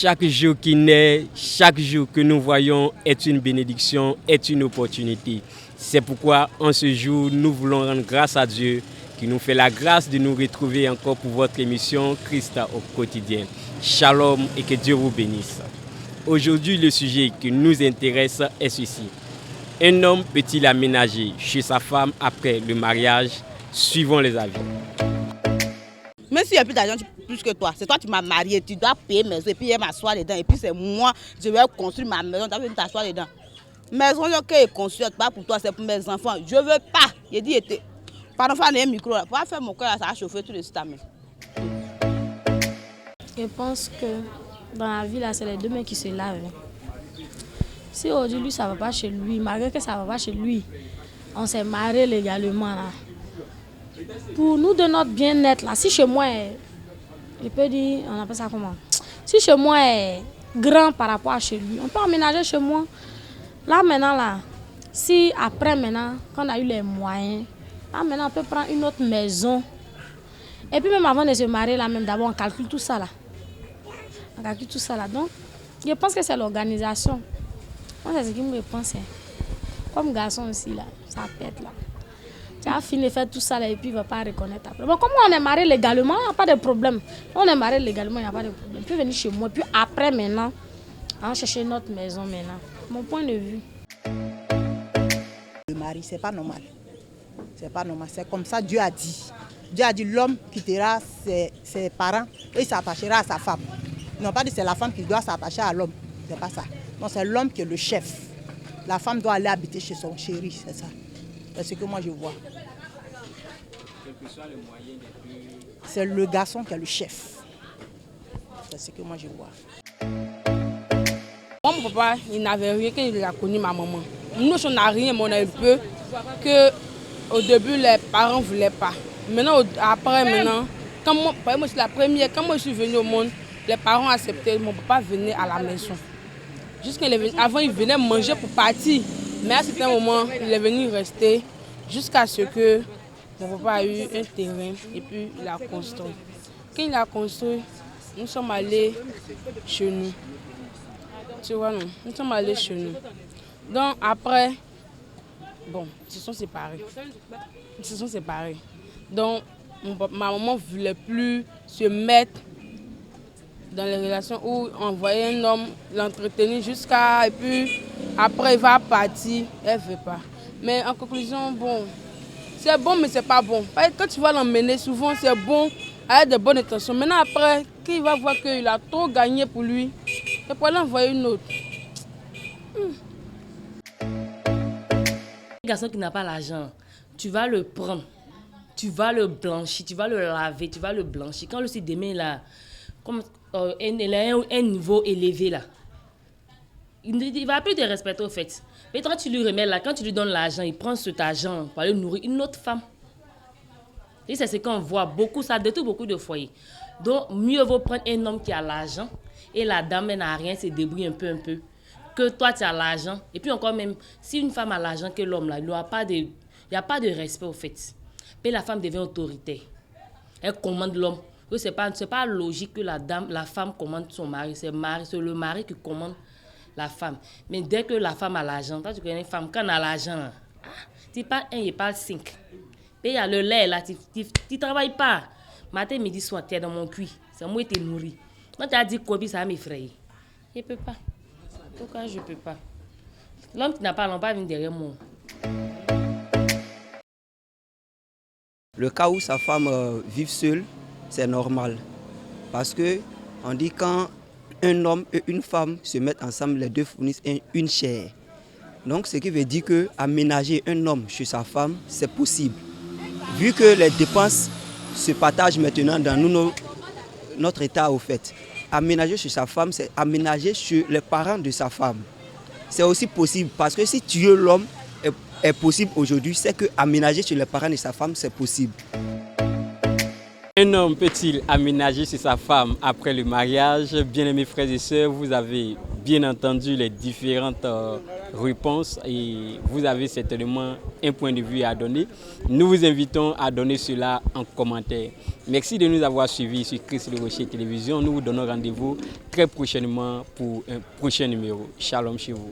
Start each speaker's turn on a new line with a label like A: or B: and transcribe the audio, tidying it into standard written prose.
A: Chaque jour qui naît, chaque jour que nous voyons est une bénédiction, est une opportunité. C'est pourquoi en ce jour, nous voulons rendre grâce à Dieu qui nous fait la grâce de nous retrouver encore pour votre émission Christ au quotidien. Shalom et que Dieu vous bénisse. Aujourd'hui, le sujet qui nous intéresse est ceci. Un homme peut-il aménager chez sa femme après le mariage, suivant les avis?
B: Même s'il n'y a plus d'argent plus que toi, c'est toi qui m'as marié, tu dois payer maison et puis m'asseoir dedans. Et puis c'est moi, je vais construire ma maison, tu vas venir t'asseoir dedans. Maison qui est construite, pas pour toi, c'est pour mes enfants. Je ne veux pas. Il dit, pardon, faire un micro là. Pour faire mon cœur, ça va chauffer tout le système.
C: Je pense que dans la vie, là, c'est les deux mains qui se lavent. Si aujourd'hui, ça ne va pas chez lui, malgré que ça ne va pas chez lui, on s'est marié légalement là. Pour nous, de notre bien-être, là, si chez moi, je peux dire, on appelle ça comment? Si chez moi est grand par rapport à chez lui, on peut emménager chez moi. Là, maintenant, là, si après, maintenant, quand on a eu les moyens, là, maintenant, on peut prendre une autre maison. Et puis, même avant de se marier, là, même d'abord, on calcule tout ça, là. On calcule tout ça, là. Donc, je pense que c'est l'organisation. Moi, c'est ce qui me répond, c'est comme garçon aussi, là, ça pète, là. Tu as fini de faire tout ça là, et puis il ne va pas reconnaître après. Bon, comme on est marié légalement, il n'y a pas de problème. On est marié légalement, il n'y a pas de problème. Il peut venir chez moi, puis après maintenant, on va chercher notre maison maintenant. Mon point de vue.
B: Le mari, c'est pas normal. C'est pas normal. C'est comme ça Dieu a dit. Dieu a dit l'homme quittera ses parents et il s'attachera à sa femme. Ils n'ont pas dit c'est la femme qui doit s'attacher à l'homme. C'est pas ça. Non, c'est l'homme qui est le chef. La femme doit aller habiter chez son chéri, c'est ça. C'est ce que moi je vois. C'est le garçon qui est le chef. C'est ce que moi je vois.
D: Moi, mon papa, il n'avait rien quand il a connu ma maman. Nous, on n'a rien, mais on a un peu que au début, les parents ne voulaient pas. Maintenant, après, quand moi je suis la première, quand moi je suis venue au monde, les parents acceptaient, mon papa venait à la maison. Avant, il venait manger pour partir. Mais à un certain moment, il est venu rester jusqu'à ce que mon papa a eu un terrain et puis il a construit. Quand il a construit, nous sommes allés chez nous. Tu vois, non? Nous sommes allés chez nous. Donc après, bon, ils se sont séparés. Ils se sont séparés. Donc ma maman ne voulait plus se mettre dans les relations où on voyait un homme l'entretenir jusqu'à... Et puis après, il va partir, elle ne veut pas. Mais en conclusion, bon, c'est bon, mais c'est pas bon. Quand tu vas l'emmener, souvent c'est bon, avec de bonnes intentions. Maintenant après, quand il va voir qu'il a trop gagné pour lui, il peut l'envoyer une autre.
E: Un garçon qui n'a pas l'argent, tu vas le prendre, tu vas le blanchir, tu vas le laver, tu vas le blanchir. Quand le site demain là, comme il a un niveau élevé là, il ne va plus te respecter au fait. Mais quand tu lui remets là, quand tu lui donnes l'argent, il prend cet argent pour aller nourrir une autre femme. Et c'est ce qu'on voit beaucoup, ça détruit beaucoup de foyers. Donc mieux vaut prendre un homme qui a l'argent et la dame n'a rien, se débrouille un peu. Que toi tu as l'argent. Et puis encore même, si une femme a l'argent que l'homme là, il n'y a pas de respect au fait. Mais la femme devient autoritaire. Elle commande l'homme. C'est pas logique que la femme commande son mari. C'est le mari qui commande la femme. Mais dès que la femme a l'argent, toi tu connais une femme, quand elle a l'argent, tu parles 1, il parle 5. Puis il y a le lait là, tu ne travailles pas. Matin, midi, soir, tu es dans mon cuit. C'est moi qui te nourris. Quand tu as dit quoi, ça va m'effrayer. Je ne peux pas. En tout cas, je ne peux pas. L'homme qui n'a pas, l'homme va venir derrière moi.
F: Le cas où sa femme vit seule, c'est normal. Parce que on dit quand un homme et une femme se mettent ensemble, les deux fournissent une chair. Donc ce qui veut dire qu'aménager un homme chez sa femme, c'est possible. Vu que les dépenses se partagent maintenant dans notre état au fait. Aménager chez sa femme, c'est aménager chez les parents de sa femme. C'est aussi possible parce que si tuer l'homme est possible aujourd'hui, c'est que aménager chez les parents de sa femme, c'est possible.
A: Un homme peut-il aménager chez sa femme après le mariage? Bien-aimés frères et sœurs, vous avez bien entendu les différentes réponses et vous avez certainement un point de vue à donner. Nous vous invitons à donner cela en commentaire. Merci de nous avoir suivis sur Chris Le Rocher Télévision. Nous vous donnons rendez-vous très prochainement pour un prochain numéro. Shalom chez vous.